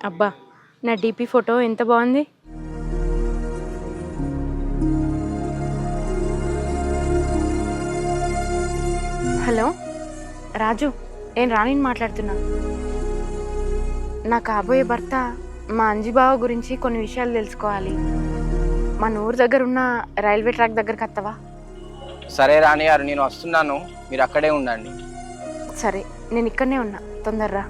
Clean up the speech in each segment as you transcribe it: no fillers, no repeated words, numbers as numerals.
అబ్బా, నా DP photo ఎంత బాగుంది. హలో రాజు, నేను రాణిని మాట్లాడుతున్నా. నా కాబోయే భర్త మా అంజిబావ గురించి కొన్ని విషయాలు తెలుసుకోవాలి. మన ఊరు దగ్గర ఉన్న రైల్వే ట్రాక్ దగ్గరికి వస్తావా? సరే రాణి గారు, నేను వస్తున్నాను, మీరు అక్కడే ఉండండి. సరే, నేను ఇక్కడనే ఉన్నా, తొందరరా.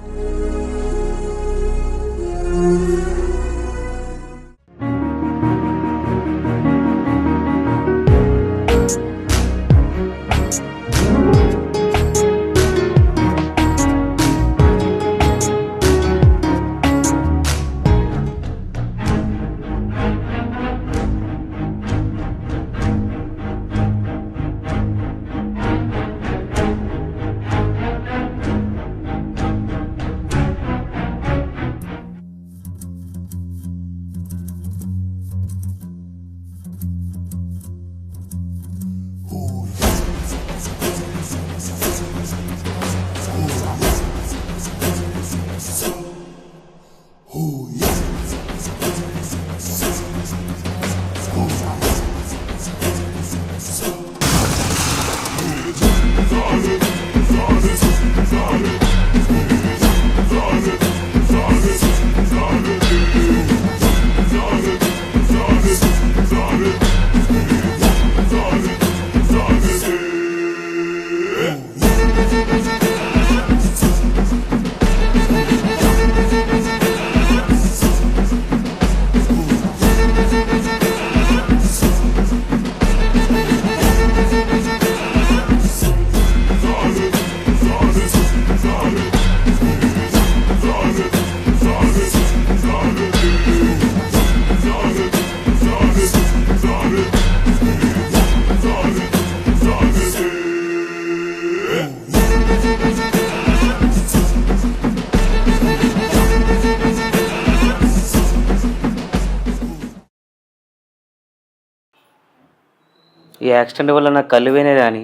ఈ యాక్సిడెంట్ వల్ల నా కళ్ళు పోయినాయి కానీ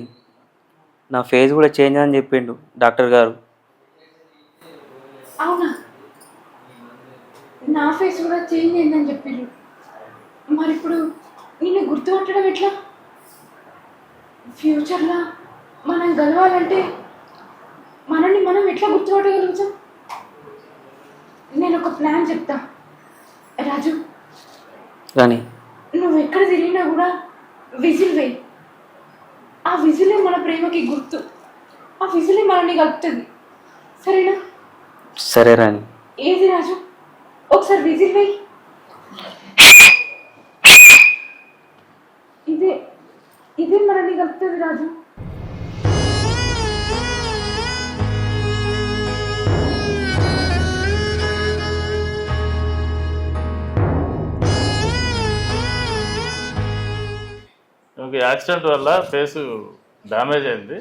నా ఫేస్ కూడా చేంజ్ అని చెప్పిండు డాక్టర్ గారు. అవునా? నా ఫేస్ కూడా చేంజ్ అయిందని చెప్పిండ్రు. మరి ఇప్పుడు నిన్ను గుర్తుపట్టడం ఎట్లా? ఫ్యూచర్లో మనం గెలవాలంటే మనల్ని మనం ఎట్లా గుర్తుపట్టగలుగుతాం? నేను ఒక ప్లాన్ చెప్తా రాజు. కానీ నువ్వు ఎక్కడ తిరిగినా కూడా విజిల్ వేయి. ఆ విజిలే మన ప్రేమకి గుర్తు. ఆ విజిలే మనల్ని కలుపుతుంది. సరేనా? సరే రాణి. ఏది రాజు, ఒకసారి విజిల్ వేయి. ఇదే ఇదే మనల్ని కలుపుతుంది రాజు. మీకు యాక్సిడెంట్ వల్ల ఫేసు డ్యామేజ్ అయింది,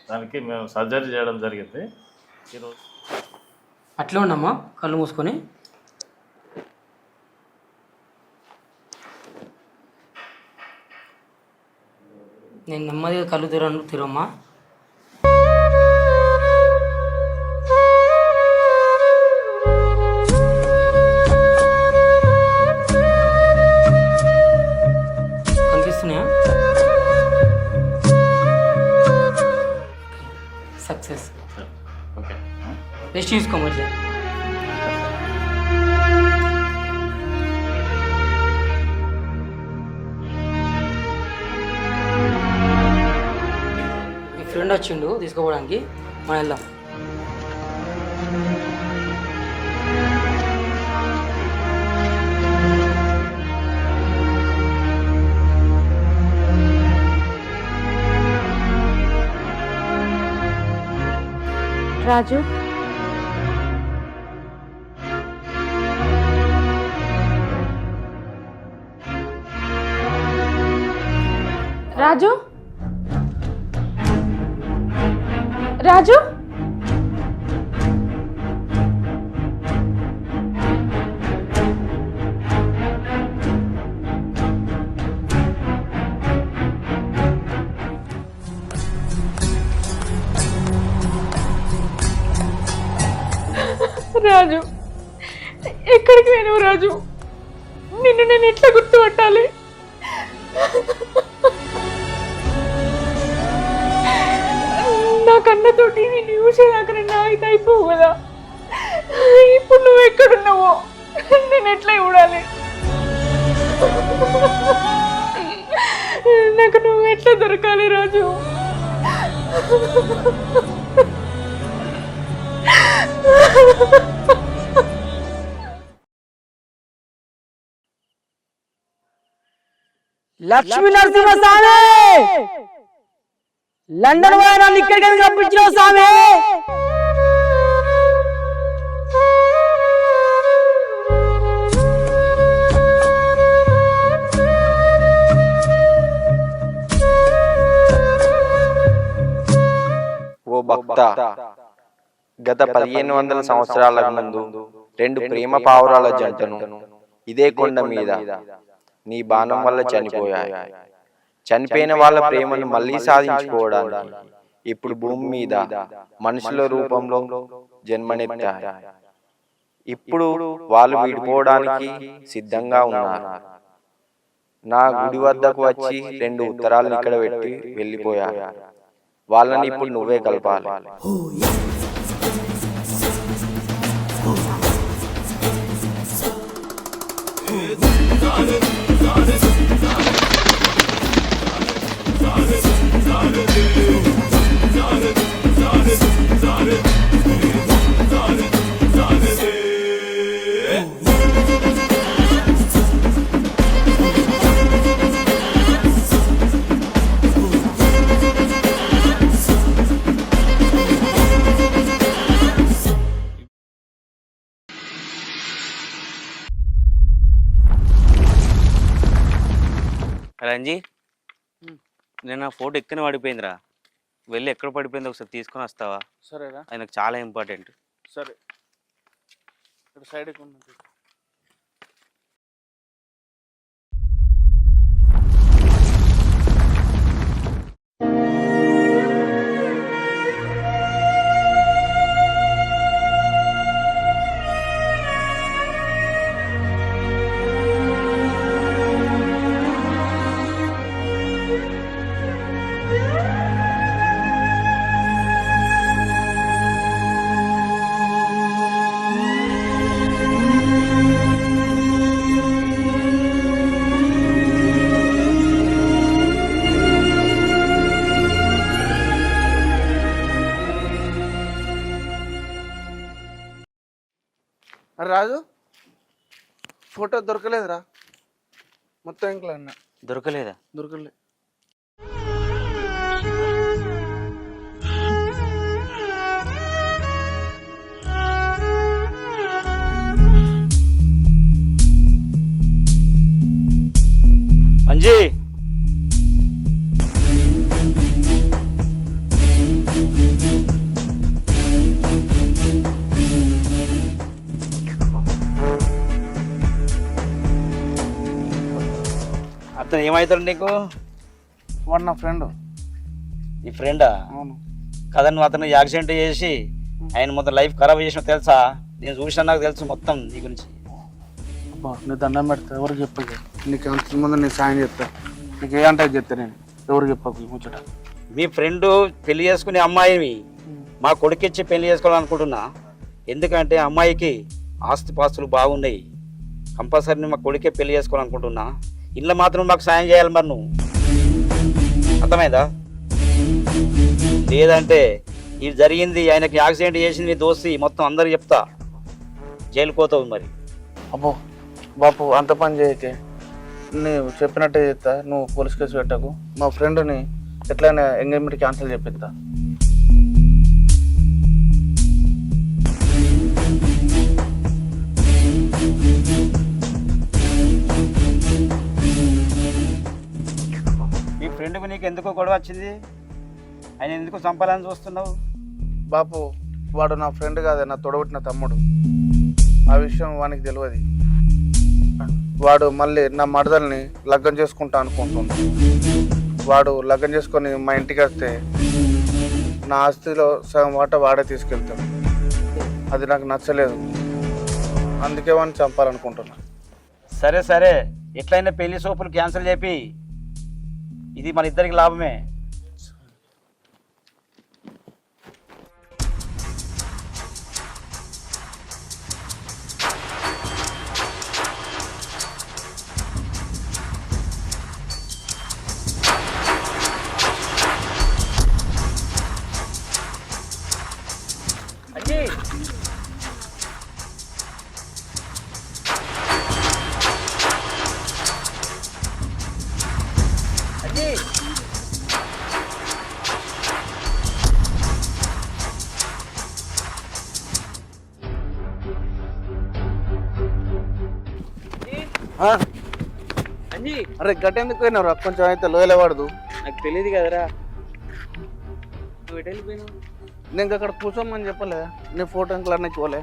దానికి మేము సర్జరీ చేయడం జరిగింది ఈరోజు. అట్లా ఉండమ్మా, కళ్ళు మూసుకొని. నేను నెమ్మదిగా కళ్ళు తెరమ్మా. కనిపిస్తున్నాయా? సక్సెస్. ఓకే, రెస్ట్ తీసుకోమట్లే. మీ ఫ్రెండ్ వచ్చిండు తీసుకోవడానికి, మనం వెళ్దాం. రాజు, రాజు, రాజు, రాజు ఎక్కడికి పోయినావు రాజు? నిన్ను నేను ఎట్లా గుర్తుపట్టాలి? నా కన్నతోటి నేను చూసేదాకా నేను ఆగితే అయిపోవు కదా. ఇప్పుడు నువ్వు ఎక్కడున్నావో నేను ఎట్లా చూడాలి? నాకు నువ్వు ఎట్లా దొరకాలి రాజు? లక్ష్మీ నరసింహ స్వామి, లండన్ పోయినా ఇక్కడికి పంపించిన స్వామి. ఓ భక్త, గత 1500 సంవత్సరాల ముందు 2 ప్రేమ పావురాల జంటను ఇదే కొండ మీద నీ బాణం వల్ల చనిపోయాయి. చనిపోయిన వాళ్ళ ప్రేమను మళ్ళీ సాధించుకోవడానికి ఇప్పుడు భూమి మీద మనుషుల రూపంలో జన్మనెత్తాయి. ఇప్పుడు వాళ్ళు విడిపోవడానికి సిద్ధంగా ఉన్నారు. నా గుడి వద్దకు వచ్చి 2 ఉత్తరాలను ఇక్కడ పెట్టి వెళ్ళిపోయారు. వాళ్ళని ఇప్పుడు నువ్వే కలపాలి. రంజీ, నేను నా ఫోటో ఎక్కనే పడిపోయిందిరా. వెళ్ళి ఎక్కడ పడిపోయిందో ఒకసారి తీసుకొని వస్తావా? సరేరా. ఆయనకు చాలా ఇంపార్టెంట్. సరే, ఇక్కడ సైడ్కి ఉన్నది. రాజు, ఫోటో దొరకలేదురా. మొత్తం ఇంట్లో అన్న దొరకలేదా? దొరకలే. అంజీ, అతను ఏమవుతాడు నీకు? వాడు నా ఫ్రెండ్. నీ ఫ్రెండా? అవును. కదా, నువ్వు అతను యాక్సిడెంట్ చేసి ఆయన మొత్తం లైఫ్ ఖరాబ్ చేసిన తెలుసా? నేను చూసినా, నాకు తెలుసు మొత్తం నీ గురించి. అబ్బా, నీ దండం పెడతా, ఎవరికి చెప్పకు. నీకు అంత ముందు నేను సాయం చెప్తా. నీకు ఏ అంటే చెప్తా నేను, ఎవరికి చెప్పకు ముచ్చట. మీ ఫ్రెండ్ పెళ్లి చేసుకునే అమ్మాయిని మా కొడుకిచ్చి పెళ్లి చేసుకోవాలనుకుంటున్నా. ఎందుకంటే అమ్మాయికి ఆస్తిపాస్తులు బాగున్నాయి. కంపల్సరీ మా కొడుకే పెళ్లి చేసుకోవాలనుకుంటున్నా. ఇంట్లో మాత్రం మాకు సాయం చేయాలి మరి నువ్వు. అర్థమైందా? లేదంటే ఇది జరిగింది, ఆయనకి యాక్సిడెంట్ చేసింది నీ దోస్తి, మొత్తం అందరికి చెప్తా, జైలుకి పోతావు మరి. అబ్బో బాపు, అంత పని చేయకే. నువ్వు చెప్పినట్టే చేస్తా. నువ్వు పోలీస్ కేసు పెట్టకు. మా ఫ్రెండ్ని ఎట్లయినా ఎంగేజ్మెంట్ క్యాన్సిల్ చేపిస్తా. మీ ఫ్రెండ్కి నీకు ఎందుకో గొడవ వచ్చింది? ఆయన ఎందుకు చంపాలని చూస్తున్నావు? బాపు, వాడు నా ఫ్రెండ్ కాదే, నా తొడగొట్టిన తమ్ముడు. ఆ విషయం వానికి తెలియదు. వాడు మళ్ళీ నా మరదల్ని లగ్గం చేసుకుంటా అనుకుంటున్నాడు. వాడు లగ్గం చేసుకొని మా ఇంటికి వస్తే నా ఆస్తిలో సగం వాట వాడే తీసుకెళ్తాడు. అది నాకు నచ్చలేదు. అందుకే వాడిని చంపాలనుకుంటున్నా. సరే సరే, ఎట్లయినా పెళ్లి సోపులు క్యాన్సిల్ చెప్పి, ఇది మన ఇద్దరికి లాభమే. అరే గట్టెందుకు పోయినారు? కొంచెం అయితే లోయలేవాడదు. నాకు తెలియదు కదరా, నువ్వు ఎటు వెళ్ళిపోయినావు? నేను అక్కడ కూర్చోమని చెప్పలే, నీ ఫోటో ఇంట్లో నీకు పోలే.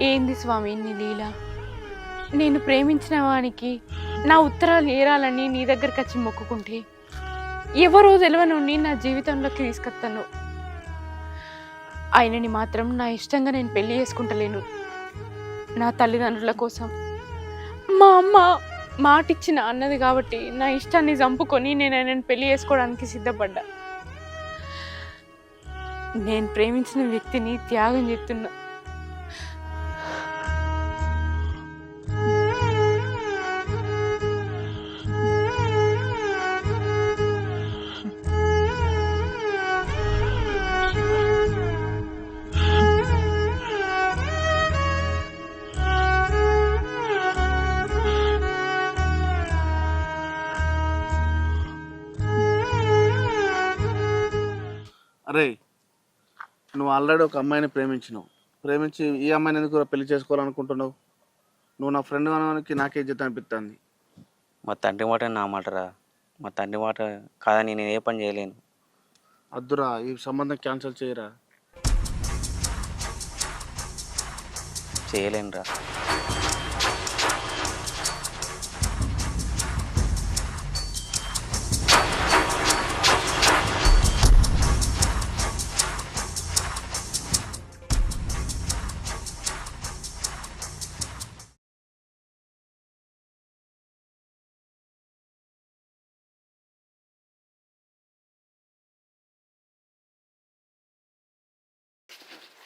ఏంది స్వామి నీ లీల? నేను ప్రేమించిన వానికి నా ఉత్తరాలు ఏరాలని నీ దగ్గరికి వచ్చి మొక్కుకుంటే ఎవరో తెలియను నా జీవితంలోకి తీసుకొస్తాను. ఆయనని మాత్రం నా ఇష్టంగా నేను పెళ్లి చేసుకుంటలేను. నా తల్లిదండ్రుల కోసం మా అమ్మ మాటిచ్చిన అన్నది కాబట్టి నా ఇష్టాన్ని చంపుకొని నేను ఆయనని పెళ్లి చేసుకోవడానికి సిద్ధపడ్డా. నేను ప్రేమించిన వ్యక్తిని త్యాగం చేస్తున్నా. అరే నువ్వు ఆల్రెడీ ఒక అమ్మాయిని ప్రేమించి ఈ అమ్మాయిని ఎందుకు పెళ్లి చేసుకోవాలనుకుంటున్నావు? నువ్వు నా ఫ్రెండ్ అనడానికి నాకే ఇజ్జత్ అనిపిస్తుంది. మా తండ్రి మాట నా మాటరా, మా తండ్రి మాట కాదని నేను ఏ పని చేయలేను. అద్దురా, ఈ సంబంధం క్యాన్సిల్ చేయరా. చేయలేనురా.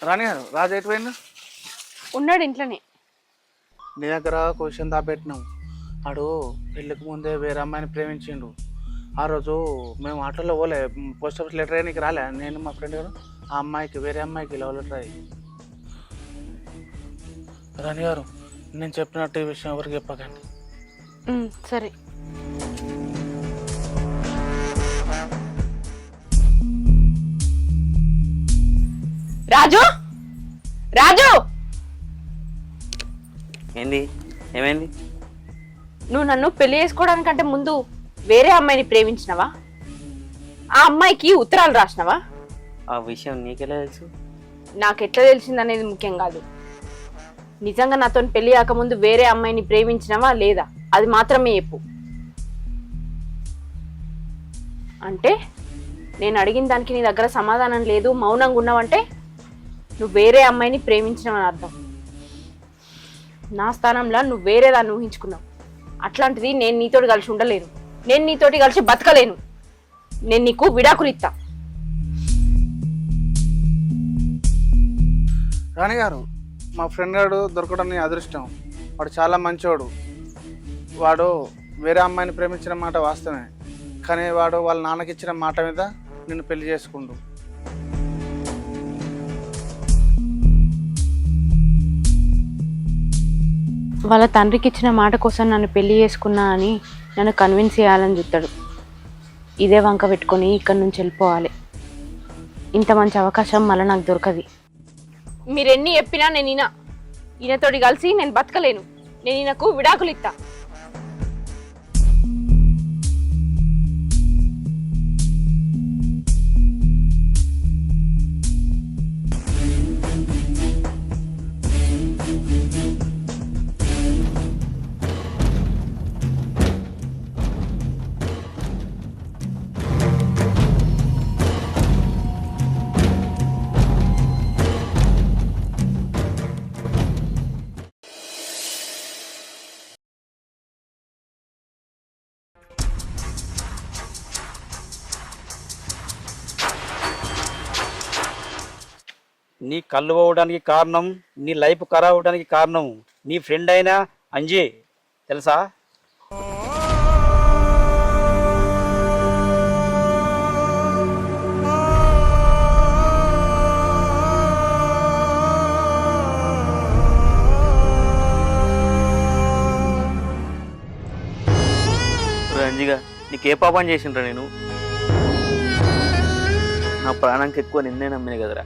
రాణి గారు, రాజు ఎటు పోయిండు? ఉన్నాడు ఇంట్లోనే. నీ దగ్గర క్వశ్చన్ దాపెట్టినాం. ఆడు పెళ్ళికి ముందే వేరే అమ్మాయిని ప్రేమించిండు. ఆ రోజు మేము ఆటోలో పోలే, పోస్ట్ ఆఫీస్ లెటర్ అయ్యానికి రాలే, నేను మా ఫ్రెండ్ గారు ఆ అమ్మాయికి వేరే అమ్మాయికి లవ్ లెటర్ అయ్యి. రాణి గారు, నేను చెప్పినట్టు ఈ విషయం ఎవరికి చెప్పకండి. సరే. రాజు, రాజు, ఏంది? ఏమైంది? నువ్వు నన్ను పెళ్లి చేసుకోవడానికంటే ముందు వేరే అమ్మాయిని ప్రేమించినవా? ఆ అమ్మాయికి ఉత్తరాలు రాసినవా? ఆ విషయం నీకెలా తెలుసు? నాకెట్లా తెలిసిందనేది ముఖ్యం కాదు. నిజంగా నాతో పెళ్లి కాకముందు వేరే అమ్మాయిని ప్రేమించినవా లేదా అది మాత్రమే చెప్పు. అంటే నేను అడిగిన దానికి నీ దగ్గర సమాధానం లేదు, మౌనంగా ఉన్నావంటే నువ్వు వేరే అమ్మాయిని ప్రేమించినవని అర్థం. నా స్థానంలో నువ్వు వేరే దాన్ని ఊహించుకున్నావు. అట్లాంటిది నేను నీతోటి కలిసి ఉండలేను, నేను నీతోటి కలిసి బతకలేను. నేను నీకు విడాకులు ఇస్తా. రాణి గారు, మా ఫ్రెండ్ గారు దొరకడం నీ అదృష్టం. వాడు చాలా మంచివాడు. వాడు వేరే అమ్మాయిని ప్రేమించిన మాట వాస్తవమే, కానీ వాడు వాళ్ళ నాన్నకి ఇచ్చిన మాట మీద నిన్ను పెళ్లి చేసుకుండు. వాళ్ళ తండ్రికి ఇచ్చిన మాట కోసం నన్ను పెళ్లి చేసుకున్నా అని నన్ను కన్విన్స్ చేయాలని చూస్తాడు. ఇదే వంక పెట్టుకొని ఇక్కడి నుంచి వెళ్ళిపోవాలి. ఇంత మంచి అవకాశం మళ్ళీ నాకు దొరకది. మీరెన్ని చెప్పినా నేను ఈయనతోటి కలిసి నేను బతకలేను. నేను ఈయనకు విడాకులు ఇస్తా. నీ కళ్ళు పోవడానికి కారణం, నీ లైఫ్ ఖరాబ్ అవడానికి కారణం నీ ఫ్రెండ్ అయినా అంజీ, తెలుసా? రంజిగా నీకే పాపం చేసిండ్రా నేను? నా ప్రాణానికి ఎక్కువ నిన్నే నమ్మిన కదరా.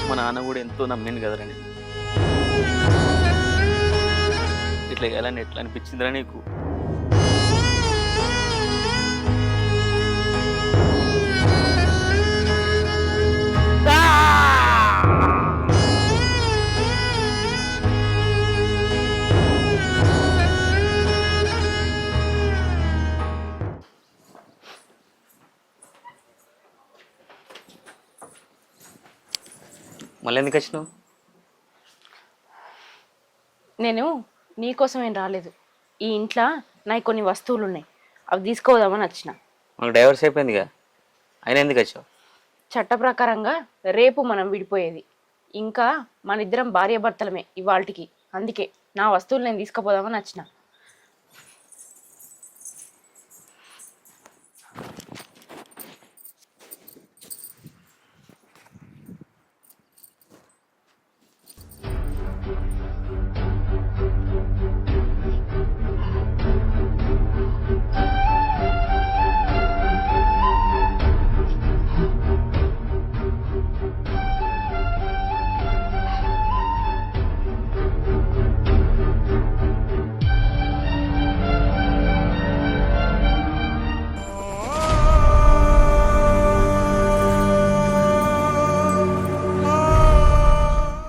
మా నాన్న కూడా ఎంతో నమ్మింది కదరా నేను. ఇట్లా ఎలా ఎట్లా అనిపించిందిరా నీకు? మళ్ళీ ఎందుకు వచ్చినావు? నేను నీకోసమేం రాలేదు. ఈ ఇంట్లో నాకు కొన్ని వస్తువులు ఉన్నాయి, అవి తీసుకోదామని వచ్చిన. మనకు డైవర్స్ అయిపోయిందిగా, అయినా ఎందుకు వచ్చావు? చట్ట ప్రకారంగా రేపు మనం విడిపోయేది. ఇంకా మన ఇద్దరం భార్యాభర్తలమే ఇవాళకి. అందుకే నా వస్తువులు నేను తీసుకుపోదామని వచ్చిన.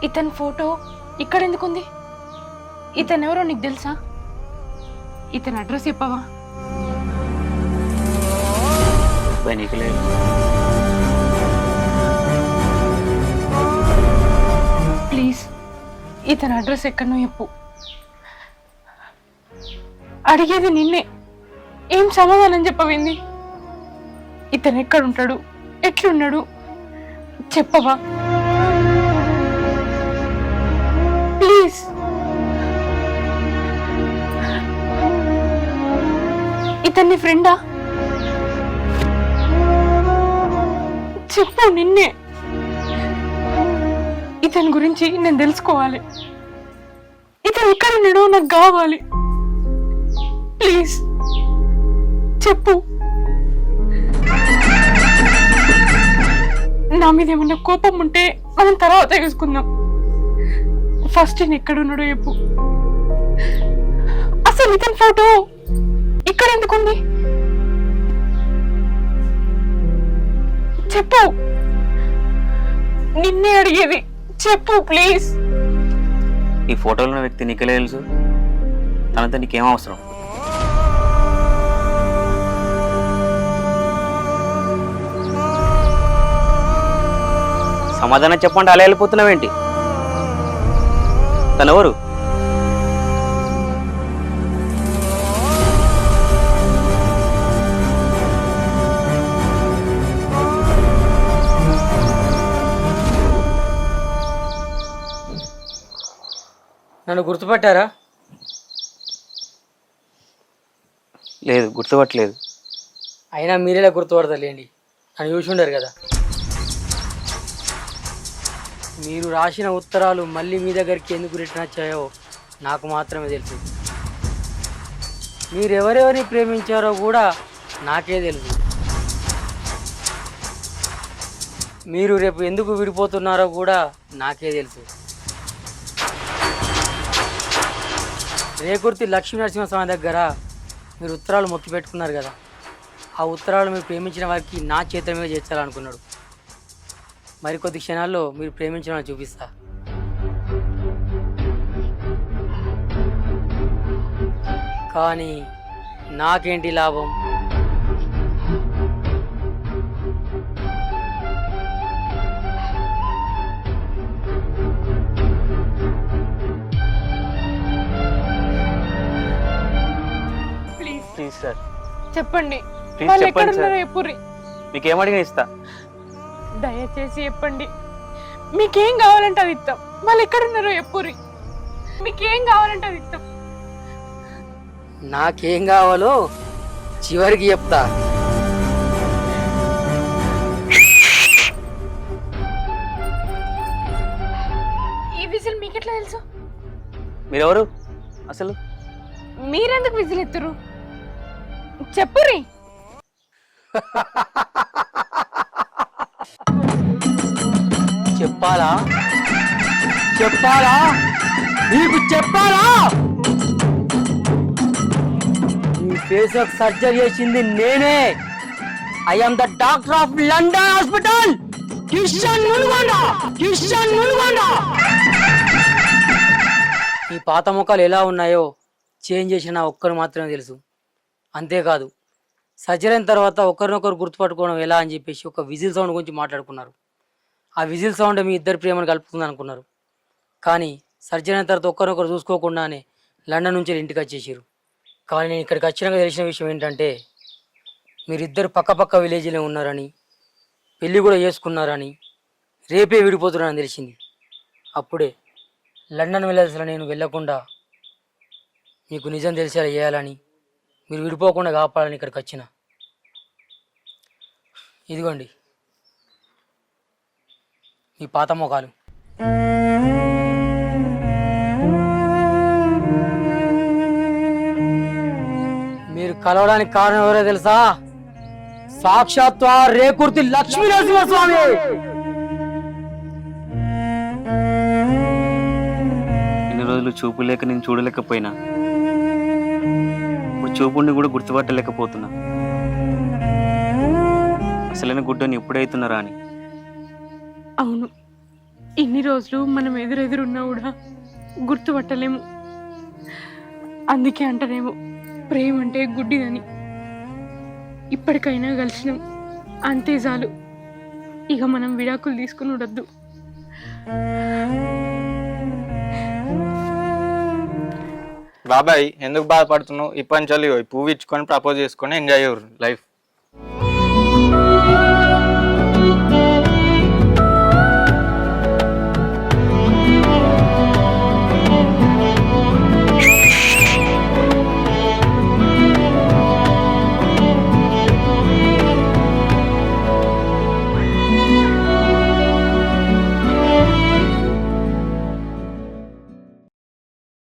ఇతని ఫోటో ఇక్కడ ఎందుకుంది? ఇతను ఎవరో నీకు తెలుసా? ఇతని అడ్రస్ చెప్పవా? నీకు లేదు. ప్లీజ్ ఇతని అడ్రస్ ఎక్కడనో చెప్పు. అడిగేది నిన్నే, ఏం సమాధానం చెప్పవింది? ఇతను ఎక్కడుంటాడు, ఎట్లున్నాడు చెప్పవా ప్లీజ్? ఇతన్ని ఫ్రెండా చెప్పు, నిన్నే. ఇతని గురించి నేను తెలుసుకోవాలి. ఇతను ఎక్కడున్నాడో నాకు కావాలి. ప్లీజ్ చెప్పు. నా మీద ఏమన్నా కోపం ఉంటే మనం తర్వాత చూసుకుందాం. ఫస్ట్ నేను ఎక్కడున్నాడో చెప్పు. అసలు ఇతని ఫోటో ఇక్కడ ఎందుకుంది చెప్పు. నిన్నే అడిగేది, చెప్పు ప్లీజ్. ఈ ఫోటోలో ఉన్న వ్యక్తి నీకెలా తెలుసు? తనతో నీకేం అవసరం? సమాధానం చెప్పండి, అలా వెళ్ళిపోతున్నావేంటి? తను ఎవరు? నన్ను గుర్తుపట్టారా? లేదు, గుర్తుపట్టలేదు. అయినా మీరేలా గుర్తుపడతలేండి, నన్ను చూసి ఉండరు కదా. మీరు రాసిన ఉత్తరాలు మళ్ళీ మీ దగ్గరికి ఎందుకు రిటర్న్ వచ్చాయో నాకు మాత్రమే తెలుసు. మీరెవరెవరిని ప్రేమించారో కూడా నాకే తెలుసు. మీరు రేపు ఎందుకు విడిపోతున్నారో కూడా నాకే తెలుసు. రేకుర్తి లక్ష్మీ నరసింహస్వామి దగ్గర మీరు ఉత్తరాలు మొత్తి పెట్టుకున్నారు కదా, ఆ ఉత్తరాలు మీరు ప్రేమించిన వారికి నా చేతుల మీద చేర్చాలనుకున్నాడు. మరికొద్ది క్షణాల్లో మీరు ప్రేమించడం చూపిస్తా. కానీ నాకేంటి లాభం? ప్లీజ్ సార్, చెప్పండి, ప్లీజ్ వాళ్ళు చెప్పండి ఎక్కడున్నారో సార్. చెప్పుర్రి. మీకేమడిగినా ఇస్తా. దయచేసి చెప్పండి, మీకేం కావాలంటే అది ఇస్తాం. వాళ్ళు ఎక్కడున్నారో చెప్పుర్రి. మీకేం కావాలంటే అది ఇస్తాం. నాకేం కావాలో చివరికి చెప్తా. ఈ విజిల్ మీకెట్లా తెలుసు? మీరెవరు అసలు? మీరెందుకు విజిల్ ఎత్తురు? చెప్పుర్రి. చెప్పాలా? చెప్పాలా? నీకు చెప్పాలా? ఈ ఫేస్ సర్జరీ చేసింది నేనే. I am the doctor of London hospital, Kishan Munugonda. Kishan Munugonda. ఈ పాత ముఖాలు ఎలా ఉన్నాయో చేంజ్ చేసిన నా ఒక్కరు మాత్రమే తెలుసు. అంతేకాదు, సర్జరీ అయిన తర్వాత ఒకరినొకరు గుర్తుపట్టుకోవడం ఎలా అని చెప్పేసి ఒక విజిల్ సౌండ్ గురించి మాట్లాడుకున్నారు. ఆ విజిల్ సౌండ్ మీ ఇద్దరి ప్రేమను కలుపుతుంది అనుకున్నారు. కానీ సర్జరీ అయిన తర్వాత ఒక్కరినొకరు చూసుకోకుండానే లండన్ నుంచి ఇంటికి వచ్చేసారు. కానీ నేను ఇక్కడికి వచ్చినాక తెలిసిన విషయం ఏంటంటే, మీరిద్దరు పక్క విలేజ్లో ఉన్నారని, పెళ్ళి కూడా చేసుకున్నారని, రేపే విడిపోతున్నారని తెలిసింది. అప్పుడే లండన్ వెళ్ళాల్సిన నేను వెళ్ళకుండా మీకు నిజం తెలిసేలా చేయాలని, మీరు విడిపోకుండా కాపాడాలని ఇక్కడికి వచ్చిన. ఇదిగోండి మీ పాత మొఖాలు. మీరు కలవడానికి కారణం ఎవరో తెలుసా? సాక్షాత్ ఆ రేకుర్తి లక్ష్మీ నరసింహస్వామి. ఇన్ని రోజులు చూపు లేక నేను చూడలేకపోయినా, ఇప్పుడు చూపుని కూడా గుర్తుపట్టలేకపోతున్నా. అసలైన గుడ్డని ఎప్పుడైతున్నారా అని. అవును, ఇన్ని రోజులు మనం ఎదురెదురున్నా కూడా గుర్తుపట్టలేము. అందుకే అంటారేమో ప్రేమ అంటే గుడ్డిదని. ఇప్పటికైనా కలిసినాం, అంతే చాలు. ఇక మనం విడాకులు తీసుకుని ఉండద్దు. బాబాయ్ ఎందుకు బాధపడుతున్నావు? ఇప్పటి నుంచి పువ్వు ఇచ్చుకొని ప్రపోజ్ చేసుకొని ఎంజాయ్ లైఫ్.